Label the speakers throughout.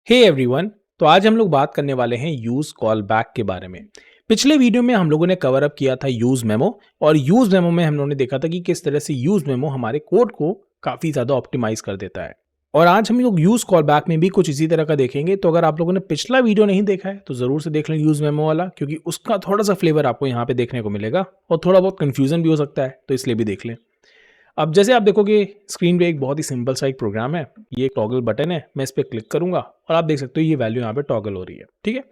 Speaker 1: Hey everyone. तो आज हम लोग बात करने वाले हैं यूज कॉल बैक के बारे में। पिछले वीडियो में हम लोगों ने कवर अप किया था यूज मेमो, और यूज मेमो में हम लोगों ने देखा था कि किस तरह से यूज मेमो हमारे कोड को काफ़ी ज़्यादा ऑप्टिमाइज कर देता है। और आज हम लोग यूज कॉल बैक में भी कुछ इसी तरह का देखेंगे। तो अगर आप लोगों ने पिछला वीडियो नहीं देखा है तो ज़रूर से देख लें यूज मेमो वाला, क्योंकि उसका थोड़ा सा फ्लेवर आपको यहाँ पे देखने को मिलेगा और थोड़ा बहुत कन्फ्यूजन भी हो सकता है, तो इसलिए भी देख लें। अब जैसे आप देखोगे स्क्रीन पे एक बहुत ही सिंपल सा एक प्रोग्राम है। ये एक टॉगल बटन है, मैं इस पर क्लिक करूंगा और आप देख सकते हो ये वैल्यू यहाँ पे टॉगल हो रही है, ठीक है।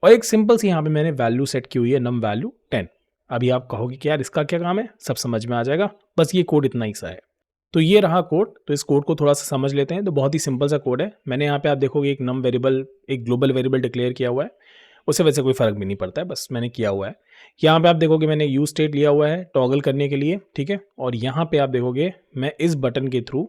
Speaker 1: और एक सिंपल सी यहाँ पे मैंने वैल्यू सेट की हुई है, नम वैल्यू 10। अभी आप कहोगे कि यार इसका क्या काम है, सब समझ में आ जाएगा, बस ये कोड इतना ही सा है। तो ये रहा कोड। तो इस कोड को थोड़ा सा समझ लेते हैं। तो बहुत ही सिंपल सा कोड है। मैंने यहाँ पे आप देखोगे एक नम वेरिएबल, एक ग्लोबल वेरिएबल डिक्लेयर किया हुआ है। उससे वैसे कोई फ़र्क भी नहीं पड़ता है, बस मैंने किया हुआ है। यहाँ पे आप देखोगे मैंने यूज स्टेट लिया हुआ है टॉगल करने के लिए, ठीक है। और यहाँ पे आप देखोगे मैं इस बटन के थ्रू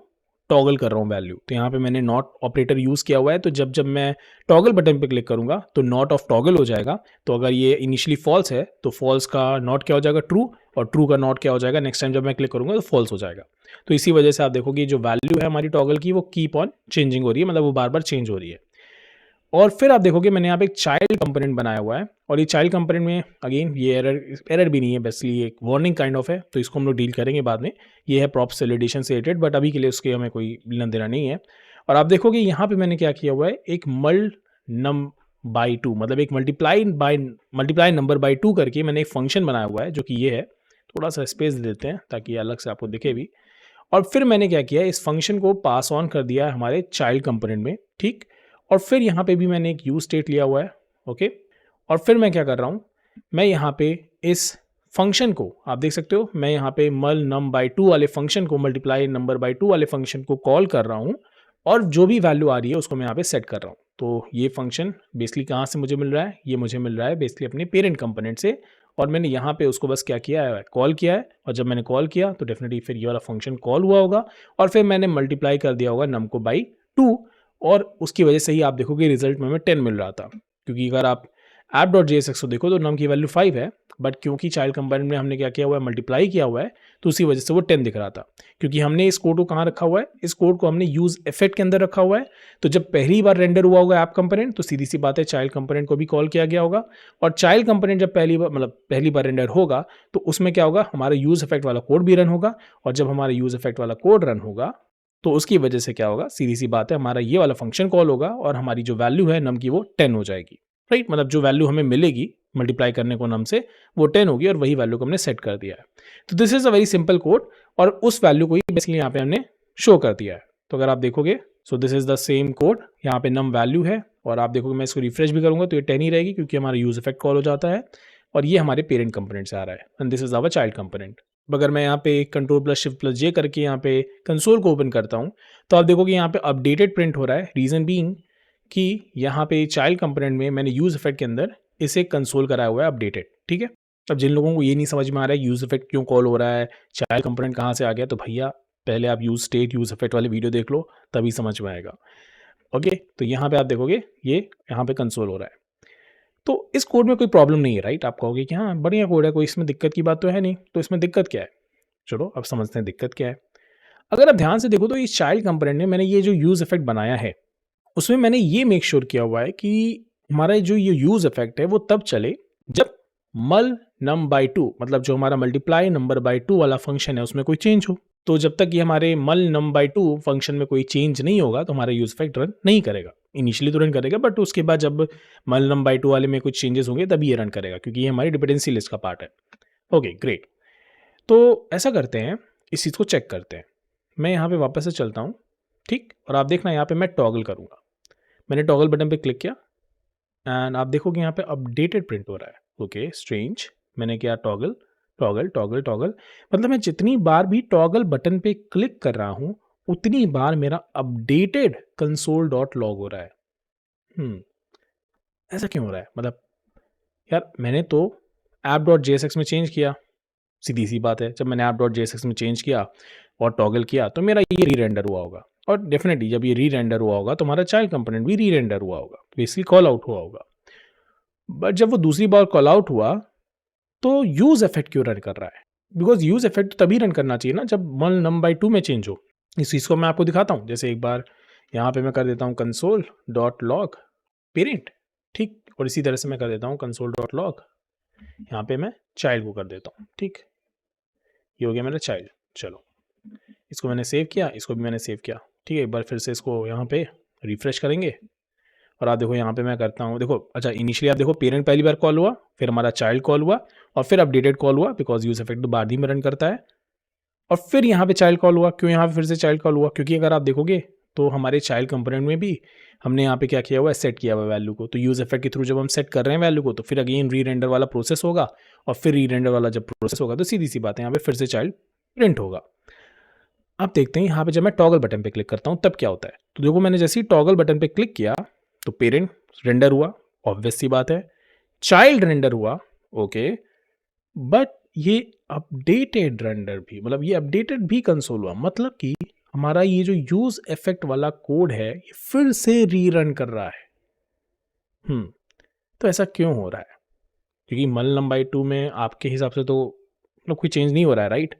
Speaker 1: टॉगल कर रहा हूँ वैल्यू। तो यहाँ पे मैंने नॉट ऑपरेटर यूज़ किया हुआ है। तो जब जब मैं टॉगल बटन पे क्लिक करूँगा तो नॉट ऑफ टॉगल हो जाएगा। तो अगर ये इनिशियली फॉल्स है तो फॉल्स का नॉट क्या हो जाएगा, ट्रू, और ट्रू का नॉट क्या हो जाएगा, नेक्स्ट टाइम जब मैं क्लिक करूँगा तो फॉल्स हो जाएगा। तो इसी वजह से आप देखोगे जो वैल्यू है हमारी टॉगल की वो कीप ऑन चेंजिंग हो रही है, मतलब वो बार बार चेंज हो रही है। और फिर आप देखोगे मैंने यहाँ पे एक चाइल्ड कंपोनेंट बनाया हुआ है। और ये चाइल्ड कंपोनेंट में अगेन ये एरर भी नहीं है, बस ये एक वार्निंग काइंड ऑफ है, तो इसको हम लोग डील करेंगे बाद में। ये है प्रॉप सैलिडेशन से रिलेटेड, बट अभी के लिए उसके हमें कोई लेना देना नहीं है। और आप देखोगे यहाँ पे मैंने क्या किया हुआ है, एक मल्ट नम बाई टू, मतलब एक मल्टीप्लाई नंबर बाई टू करके मैंने एक फंक्शन बनाया हुआ है, जो कि ये है। थोड़ा सा स्पेस दे देते हैं ताकि अलग से आपको दिखे भी। और फिर मैंने क्या किया, इस फंक्शन को पास ऑन कर दिया है हमारे चाइल्ड कंपोनेंट में, ठीक। और फिर यहाँ पे भी मैंने एक यूज स्टेट लिया हुआ है, ओके। और फिर मैं क्या कर रहा हूँ, मैं यहाँ पे इस फंक्शन को आप देख सकते हो, मैं यहाँ पे मल नम बाई टू वाले फंक्शन को, मल्टीप्लाई नंबर बाई टू वाले फंक्शन को कॉल कर रहा हूँ। और जो भी वैल्यू आ रही है उसको मैं यहाँ पे सेट कर रहा हूँ। तो ये फंक्शन बेसिकली कहाँ से मुझे मिल रहा है, ये मुझे मिल रहा है बेसिकली अपने पेरेंट कंपोनेंट से। और मैंने यहाँ पे उसको बस क्या किया है, कॉल किया है। और जब मैंने कॉल किया तो डेफिनेटली फिर ये वाला फंक्शन कॉल हुआ होगा, और फिर मैंने मल्टीप्लाई कर दिया होगा नम को बाई टू। और उसकी वजह से ही आप देखोगे रिजल्ट में हमें 10 मिल रहा था, क्योंकि अगर आप app.jsx को देखो तो नम की वैल्यू 5 है, बट क्योंकि चाइल्ड कंपोनेंट में हमने क्या किया हुआ है, मल्टीप्लाई किया हुआ है, तो उसी वजह से वो 10 दिख रहा था। क्योंकि हमने इस कोड को कहाँ रखा हुआ है, इस कोड को हमने यूज इफेक्ट के अंदर रखा हुआ है। तो जब पहली बार रेंडर हुआ होगा ऐप कंपोनेंट, तो सीधी सी बात है चाइल्ड कंपोनेंट को भी कॉल किया गया होगा। और चाइल्ड कंपोनेंट जब पहली बार रेंडर होगा तो उसमें क्या होगा, हमारा यूज इफेक्ट वाला कोड भी रन होगा। और जब हमारा यूज इफेक्ट वाला कोड रन होगा तो उसकी वजह से क्या होगा, सीधी सी बात है, हमारा ये वाला फंक्शन कॉल होगा और हमारी जो वैल्यू है नम की वो 10 हो जाएगी, राइट। मतलब जो वैल्यू हमें मिलेगी मल्टीप्लाई करने को नम से, वो 10 होगी, और वही वैल्यू को हमने सेट कर दिया है। तो this is a very simple code, और उस वैल्यू को ही बेसिकली यहाँ पे हमने शो कर दिया है। तो अगर आप देखोगे, so this is the same code, यहाँ पे नम वैल्यू है। और आप देखोगे मैं इसको रिफ्रेश भी करूंगा तो ये 10 ही रहेगी, क्योंकि हमारा यूज इफेक्ट कॉल हो जाता है। और ये हमारे पेरेंट कंपोनेंट से आ रहा है, and this is our child component. अगर मैं यहाँ पे control plus shift plus J करके यहाँ पे कंसोल को ओपन करता हूँ, तो आप देखोगे यहाँ पे अपडेटेड प्रिंट हो रहा है। रीजन बीइंग कि यहाँ पे चाइल्ड कंपोनेंट में मैंने यूज इफेक्ट के अंदर इसे कंसोल कराया हुआ है अपडेटेड, ठीक है। अब जिन लोगों को ये नहीं समझ में आ रहा है यूज इफेक्ट क्यों कॉल हो रहा है, चाइल्ड कंपोनेंट कहाँ से आ गया, तो भैया पहले आप यूज स्टेट यूज इफेक्ट वाले वीडियो देख लो, तभी समझ में आएगा, ओके। तो यहाँ पे आप देखोगे ये यहाँ पे कंसोल हो रहा है। तो इस कोड में कोई प्रॉब्लम नहीं है, राइट। आप कहोगे कि हाँ बढ़िया कोड है, कोई इसमें दिक्कत की बात तो है नहीं। तो इसमें दिक्कत क्या है, चलो अब समझते हैं दिक्कत क्या है। अगर आप ध्यान से देखो तो इस चाइल्ड कंपोनेंट में मैंने ये जो यूज इफेक्ट बनाया है, उसमें मैंने ये मेक श्योर किया हुआ है कि हमारा जो ये यूज इफेक्ट है वो तब चले जब मल नम बाई टू, मतलब जो हमारा मल्टीप्लाई नंबर बाई टू वाला फंक्शन है उसमें कोई चेंज हो। तो जब तक ये हमारे मल नम बाई टू फंक्शन में कोई चेंज नहीं होगा तो हमारा यूज इफेक्ट रन नहीं करेगा। इनिशियली तो रन करेगा, बट उसके बाद जब मल नम बाई टू वाले में कुछ चेंजेस होंगे तभी ये रन करेगा, क्योंकि ये हमारी डिपेंडेंसी लिस्ट का पार्ट है। Okay great. तो ऐसा करते हैं, इस चीज़ को चेक करते हैं। मैं यहाँ पे वापस से चलता हूँ, ठीक। और आप देखना यहाँ पे मैं टॉगल करूँगा। मैंने टॉगल बटन पे क्लिक किया एंड आप देखोगे यहाँ पे अपडेटेड प्रिंट हो रहा है। Okay strange. मैंने किया टॉगल टॉगल टॉगल टॉगल, मतलब मैं जितनी बार भी टॉगल बटन पे क्लिक कर रहा हूँ उतनी बार मेरा अपडेटेड कंसोल डॉट लॉग हो रहा है। ऐसा क्यों हो रहा है, मतलब यार मैंने तो ऐप डॉट जेएसएक्स में चेंज किया, सीधी सी बात है। जब मैंने ऐप डॉट जेएसएक्स में चेंज किया और टॉगल किया तो मेरा ये री रेंडर हुआ होगा, और डेफिनेटली जब ये री रेंडर हुआ होगा तो हमारा चाइल्ड कंपोनेंट भी री रेंडर हुआ होगा, बेसिकली कॉल आउट हुआ होगा। बट जब वो दूसरी बार कॉल आउट हुआ तो यूज इफेक्ट क्यों रन कर रहा है, बिकॉज यूज इफेक्ट तो तभी रन करना चाहिए ना जब मल नम बाई टू में चेंज हो। इस चीज़ को मैं आपको दिखाता हूँ। जैसे एक बार यहाँ पे मैं कर देता हूँ कंसोल डॉट लॉग पेरेंट, ठीक। और इसी तरह से मैं कर देता हूँ कंसोल डॉट लॉग, यहाँ पे मैं चाइल्ड को कर देता हूँ, ठीक। ये हो गया मेरा चाइल्ड। चलो इसको मैंने सेव किया, इसको भी मैंने सेव किया, ठीक है। एक बार फिर से इसको यहाँ पे रिफ्रेश करेंगे और आप देखो यहाँ पे मैं करता हूँ, देखो अच्छा इनिशियली आप देखो पेरेंट पहली बार कॉल हुआ, फिर हमारा चाइल्ड कॉल हुआ और फिर अपडेटेड कॉल हुआ बिकॉज यूज इफेक्ट तो बाद ही में रन करता है, और फिर यहाँ पे चाइल्ड कॉल हुआ। क्यों यहाँ पे फिर से चाइल्ड कॉल हुआ? क्योंकि अगर आप देखोगे तो हमारे चाइल्ड कंपोनेंट में भी हमने यहाँ पे क्या किया हुआ है, सेट किया हुआ है वैल्यू को। तो यूज इफेक्ट के थ्रू जब हम सेट कर रहे हैं वैल्यू को तो फिर अगेन री रेंडर वाला प्रोसेस होगा, और फिर री रेंडर वाला जब प्रोसेस होगा तो सीधी सी बात है यहाँ पे फिर से चाइल्ड प्रिंट होगा। आप देखते हैं यहाँ पे जब मैं टॉगल बटन पे क्लिक करता हूँ तब क्या होता है। तो देखो मैंने जैसे ही टॉगल बटन पे क्लिक किया तो पेरेंट रेंडर हुआ, ऑब्वियस सी बात है। चाइल्ड रेंडर हुआ, ओके, बट ये अपडेटेड रेंडर भी, मतलब ये अपडेटेड भी कंसोल हुआ। मतलब कि हमारा ये जो यूज इफेक्ट वाला कोड है ये फिर से रीरन कर रहा है। तो ऐसा क्यों हो रहा है? क्योंकि मल नंबाई 2 में आपके हिसाब से तो मतलब कोई चेंज नहीं हो रहा है, राइट?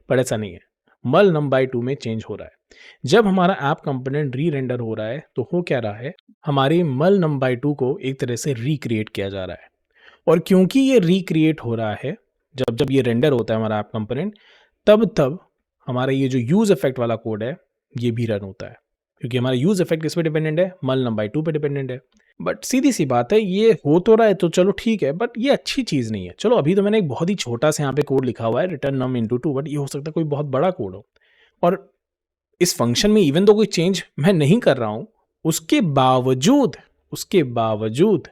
Speaker 1: पर ऐसा नहीं है, मल नंबाई 2 में चेंज हो रहा है। जब हमारा ऐप कंपोनेंट री रेंडर हो रहा है तो हो क्या रहा है, हमारे मल नंबाई 2 को एक तरह से रिक्रिएट किया जा रहा है। और क्योंकि ये रिक्रिएट हो रहा है, जब जब ये रेंडर होता है हमारा ऐप कंपोनेंट, तब तब हमारा ये जो यूज इफेक्ट वाला कोड है ये भी रन होता है। क्योंकि हमारा यूज इफेक्ट किस पे डिपेंडेंट है? मल नंबाई 2 पे डिपेंडेंट है। बट सीधी सी बात है, ये हो तो रहा है तो चलो ठीक है, बट ये अच्छी चीज़ नहीं है। चलो अभी तो मैंने एक बहुत ही छोटा सा यहाँ पे कोड लिखा हुआ है, रिटर्न नम इनटू 2, बट ये हो सकता है कोई बहुत बड़ा कोड हो। और इस फंक्शन में इवन तो कोई चेंज मैं नहीं कर रहा हूँ, उसके बावजूद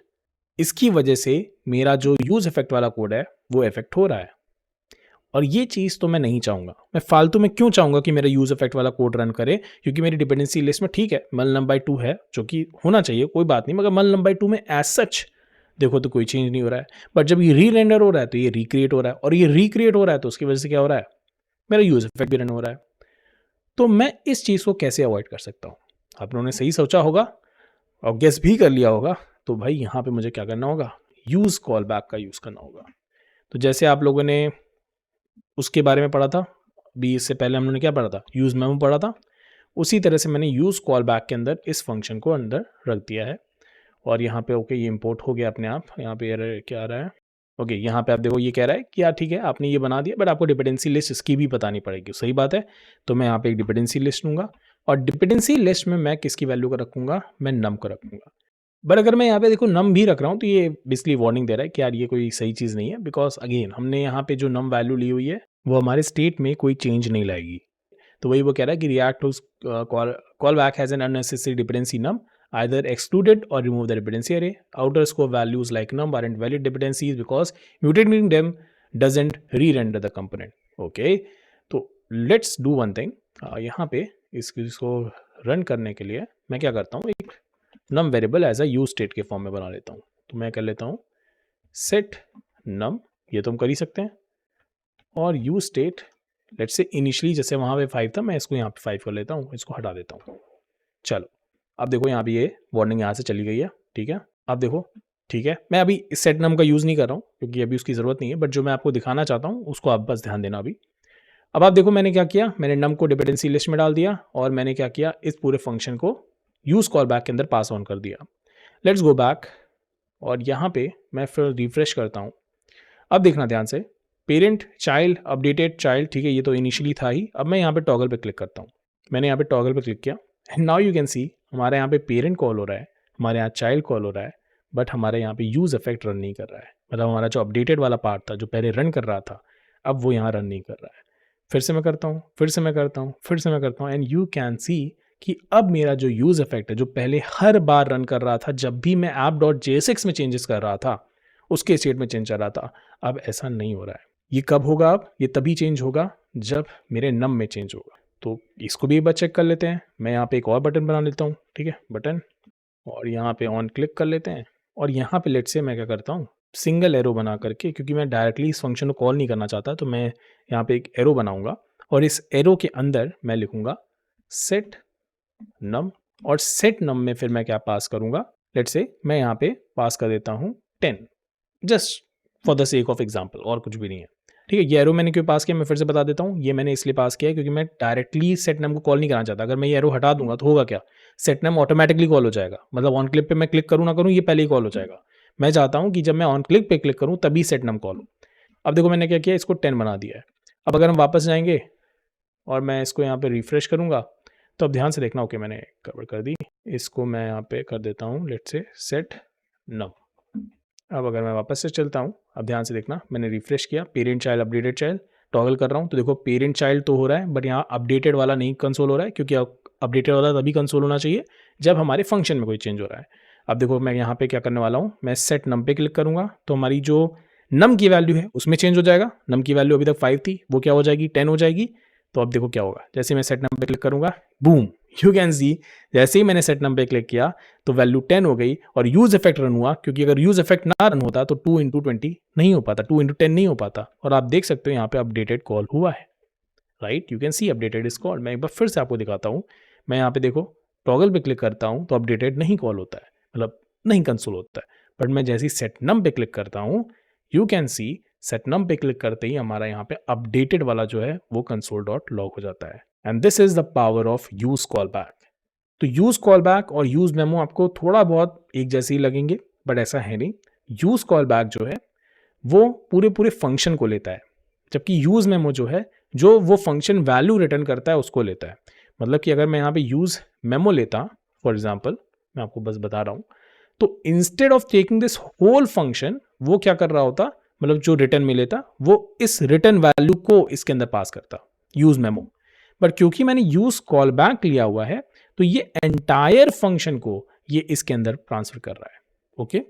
Speaker 1: इसकी वजह से मेरा जो यूज इफेक्ट वाला कोड है वो इफेक्ट हो रहा है। और ये चीज़ तो मैं नहीं चाहूँगा। मैं फालतू में क्यों चाहूँगा कि मेरा यूज इफेक्ट वाला कोड रन करे? क्योंकि मेरी डिपेंडेंसी लिस्ट में ठीक है मल नंबाई 2 है, जो कि होना चाहिए, कोई बात नहीं, मगर मल नंबाई 2 में एज सच देखो तो कोई चेंज नहीं हो रहा है। बट जब ये री रेंडर हो रहा है तो ये रिक्रिएट हो रहा है, और ये रिक्रिएट हो रहा है तो उसकी वजह से क्या हो रहा है, मेरा यूज इफेक्ट भी रन हो रहा है। तो मैं इस चीज़ को कैसे अवॉइड कर सकता हूँ? आप लोगों ने सही सोचा होगा और गेस भी कर लिया होगा। तो भाई यहाँ पे मुझे क्या करना होगा, यूज़ कॉल बैक का यूज़ करना होगा। तो जैसे आप लोगों ने उसके बारे में पढ़ा था, अभी इससे पहले हम लोगों ने क्या पढ़ा था, यूज़ मेमो पढ़ा था, उसी तरह से मैंने यूज़ कॉल बैक के अंदर इस फंक्शन को अंदर रख दिया है। और यहाँ पे ओके ये इंपोर्ट हो गया अपने आप। यहाँ पे एरर क्या आ रहा है, ओके यहाँ पे आप देखो ये कह रहा है कि यार ठीक है आपने ये बना दिया, बट आपको डिपेंडेंसी लिस्ट इसकी भी बतानी पड़ेगी। सही बात है। तो मैं यहाँ पे एक डिपेंडेंसी लिस्ट लूँगा, और डिपेंडेंसी लिस्ट में मैं किसकी वैल्यू को रखूँगा, मैं नम को रखूँगा। बट अगर मैं यहाँ पे देखो नम भी रख रहा हूँ तो ये बेसिकली वार्निंग दे रहा है कि यार ये कोई सही चीज़ नहीं है, बिकॉज अगेन हमने यहाँ पे जो नम वैल्यू ली हुई है वो हमारे स्टेट में कोई चेंज नहीं लाएगी। तो वही वो कह रहा है कि React to call back has an unnecessary dependency num, either excluded or remove the dependency array. Outer scope values like num aren't valid dependencies because mutating them doesn't re-render the component. Okay, तो let's do one thing. यहाँ पे इसको run करने के लिए मैं क्या करता हूँ, एक num variable as a use state के फॉर्म में बना लेता हूँ। तो मैं कर लेता हूँ set num, ये तो हम कर ही सकते हैं, और use state let's say initially जैसे वहाँ पे 5 था, मैं इसको यहाँ पे 5 कर लेता हूँ, इसको हटा देता हूँ। चलो अब देखो यहाँ पे ये वार्निंग यहाँ से चली गई है, ठीक है। अब देखो ठीक है, मैं अभी इस सेट नम का यूज़ नहीं कर रहा हूँ क्योंकि अभी उसकी ज़रूरत नहीं है, बट जो मैं आपको दिखाना चाहता हूँ उसको आप बस ध्यान देना अभी। अब आप देखो मैंने क्या किया, मैंने नम को डिपेंडेंसी लिस्ट में डाल दिया, और मैंने क्या किया, इस पूरे फंक्शन को यूज़ कॉल बैक के अंदर पास ऑन कर दिया। लेट्स गो बैक, और यहाँ पे मैं फिर रिफ्रेश करता हूँ। अब देखना ध्यान से, पेरेंट चाइल्ड अपडेटेड चाइल्ड, ठीक है, ये तो इनिशियली था ही। अब मैं यहाँ पे टॉगल पे क्लिक करता हूँ, मैंने यहाँ पे टॉगल पे क्लिक किया, and now you can see हमारे यहाँ पे पेरेंट कॉल हो रहा है, हमारे यहाँ चाइल्ड कॉल हो रहा है, बट हमारे यहाँ पे यूज़ इफेक्ट रन नहीं कर रहा है। मतलब हमारा जो अपडेटेड वाला पार्ट था जो पहले रन कर रहा था, अब वो यहाँ रन नहीं कर रहा है। फिर से मैं करता हूँ, फिर से मैं करता हूँ, फिर से मैं करता हूँ, एंड यू कैन सी कि अब मेरा जो यूज़ इफेक्ट है जो पहले हर बार रन कर रहा था जब भी मैं app.jsx में चेंजेस कर रहा था, उसके स्टेट में चेंज कर रहा था, अब ऐसा नहीं हो रहा है। ये कब होगा? अब ये तभी चेंज होगा जब मेरे नम में चेंज होगा। तो इसको भी एक बार चेक कर लेते हैं। मैं यहाँ पे एक और बटन बना लेता हूँ, ठीक है, बटन, और यहाँ पे ऑन क्लिक कर लेते हैं, और यहाँ पे लेट से मैं क्या करता हूँ, सिंगल एरो बना करके, क्योंकि मैं डायरेक्टली इस फंक्शन को कॉल नहीं करना चाहता, तो मैं यहाँ पे एक एरो बनाऊंगा, और इस एरो के अंदर मैं लिखूंगा सेट नम, और सेट नम में फिर मैं क्या पास करूंगा, लेट से मैं यहाँ पे पास कर देता हूँ 10, just for the sake of example, और कुछ भी नहीं है। ठीक है, ये एरो मैंने क्यों पास किया मैं फिर से बता देता हूँ। ये मैंने इसलिए पास किया है क्योंकि मैं डायरेक्टली सेट नम को कॉल नहीं कराना चाहता। अगर मैं ये एरो हटा दूंगा तो होगा क्या, सेट नम ऑटोमेटिकली कॉल हो जाएगा, मतलब ऑन क्लिक पे मैं क्लिक करूँ ना करूँ ये पहले ही कॉल हो जाएगा। मैं चाहता हूँ कि जब मैं ऑन क्लिक पे क्लिक करूँ तभी सेट नम कॉल हो। अब देखो मैंने क्या किया, इसको 10 बना दिया है। अब अगर हम वापस जाएंगे और मैं इसको यहाँ पे रिफ्रेश करूँगा तो अब ध्यान से देखना। ओके मैंने कवर कर दी, इसको मैं यहाँ पे कर देता हूँ लेट्स से सेट नम। अब अगर मैं वापस से चलता हूँ, अब ध्यान से देखना, मैंने रिफ्रेश किया, parent child updated child toggle कर रहा हूँ तो देखो पेरेंट चाइल्ड तो हो रहा है बट यहाँ अपडेटेड वाला नहीं कंसोल हो रहा है, क्योंकि अपडेटेड वाला तभी कंसोल होना चाहिए जब हमारे फंक्शन में कोई चेंज हो रहा है। अब देखो मैं यहाँ पे क्या करने वाला हूँ, मैं सेट नम पे क्लिक करूँगा तो हमारी जो नम की वैल्यू है उसमें चेंज हो जाएगा। नम की वैल्यू अभी तक 5 थी, वो क्या हो जाएगी 10 हो जाएगी। तो अब देखो क्या होगा, जैसे मैं सेट नम पे क्लिक करूँगा बूम, यू कैन सी जैसे ही मैंने सेट नम पे क्लिक किया तो वैल्यू 10 हो गई और यूज इफेक्ट रन हुआ, क्योंकि अगर यूज इफेक्ट ना रन होता तो 2 इंटू 20 नहीं हो पाता, 2 इंटू 10 नहीं हो पाता। और आप देख सकते हो यहाँ पे अपडेटेड कॉल हुआ है, right, you can see updated is called. मैं एक बार फिर से आपको दिखाता हूँ, मैं यहाँ पे देखो टॉगल पे क्लिक करता हूँ तो अपडेटेड नहीं कॉल होता है, मतलब नहीं कंसोल होता है। बट मैं जैसे ही सेट नम पे क्लिक करता हूँ यू कैन सी सेट नम पे क्लिक करते ही हमारा यहाँ पे अपडेटेड वाला जो है वो कंसोल डॉट लॉग हो जाता है। And this is the power of use call back. तो यूज कॉल बैक और यूज मेमो आपको थोड़ा बहुत एक जैसे ही लगेंगे बट ऐसा है नहीं। यूज कॉल बैक जो है वो पूरे पूरे फंक्शन को लेता है, जबकि यूज मेमो जो है जो वो फंक्शन वैल्यू रिटर्न करता है उसको लेता है। मतलब कि अगर मैं यहाँ पे यूज मेमो लेता फॉर एग्जाम्पल, मैं आपको बस बता रहा हूँ, तो instead of taking this whole function वो क्या कर रहा होता, मतलब जो रिटर्न में लेता वो इस रिटर्न वैल्यू को इसके अंदर पास करता यूज मेमो। बट क्योंकि मैंने यूज कॉल बैक लिया हुआ है तो ये एंटायर फंक्शन को ये इसके अंदर ट्रांसफर कर रहा है। Okay,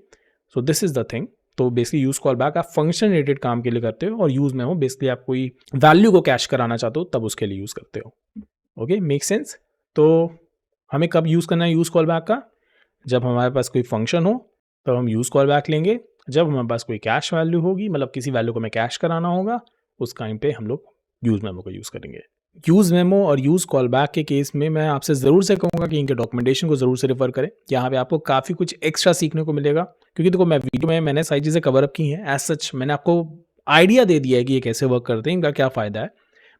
Speaker 1: so this is the thing. तो बेसिकली यूज कॉल बैक आप फंक्शन रिलेटेड काम के लिए करते हो और यूज मेमो बेसिकली आप कोई वैल्यू को कैश कराना चाहते हो तब उसके लिए यूज करते हो। Okay, make sense. तो हमें कब यूज करना है यूज कॉल बैक का, जब हमारे पास कोई फंक्शन हो तब हम यूज कॉल बैक लेंगे। जब हमारे पास कोई कैश वैल्यू होगी, मतलब किसी वैल्यू को हमें कैश कराना होगा, उस टाइम पे हम लोग यूज मेमो का यूज करेंगे। यूज मेमो और यूज कॉल बैक के केस में मैं आपसे ज़रूर से कहूँगा कि इनके डॉक्यूमेंटेशन को ज़रूर से रेफर करें। यहाँ पे आपको काफ़ी कुछ एक्स्ट्रा सीखने को मिलेगा, क्योंकि देखो मैं वीडियो में मैंने सारी चीज़ें कवर अप की हैं, एज सच मैंने आपको आइडिया दे दिया है कि ये कैसे वर्क करते हैं, इनका क्या फ़ायदा है।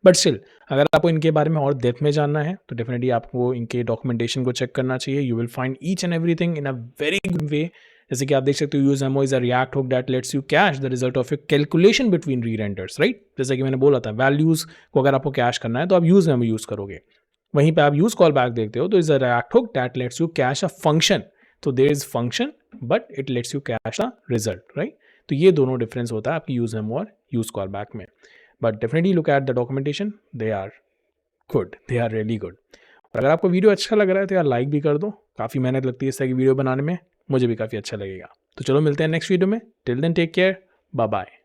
Speaker 1: बट स्टिल अगर आपको इनके बारे में और डेप्थ में जानना है तो डेफिनेटली आपको इनके डॉक्यूमेंटेशन को चेक करना चाहिए। You will find each and everything in a very good way. जैसे कि आप देख सकते हो use memo is a React hook that lets you cache the result of a calculation between rerenders, right. जैसे कि मैंने बोला था वैल्यूज को अगर आपको कैश करना है तो आप यूज मेमो यूज करोगे। वहीं पे आप यूज कॉल बैक देखते हो तो is a React hook that lets you cache a function. तो there is function but it lets you cache a result, right. तो ये दोनों डिफरेंस होता है आपकी यूज मेमो और यूज कॉल बैक में। But definitely look at the documentation, they are good, they are really good. और अगर आपको वीडियो अच्छा लग रहा है तो यार लाइक भी कर दो, काफ़ी मेहनत लगती है इस तरह की वीडियो बनाने में, मुझे भी काफ़ी अच्छा लगेगा। तो चलो मिलते हैं नेक्स्ट वीडियो में, till then take care, bye bye.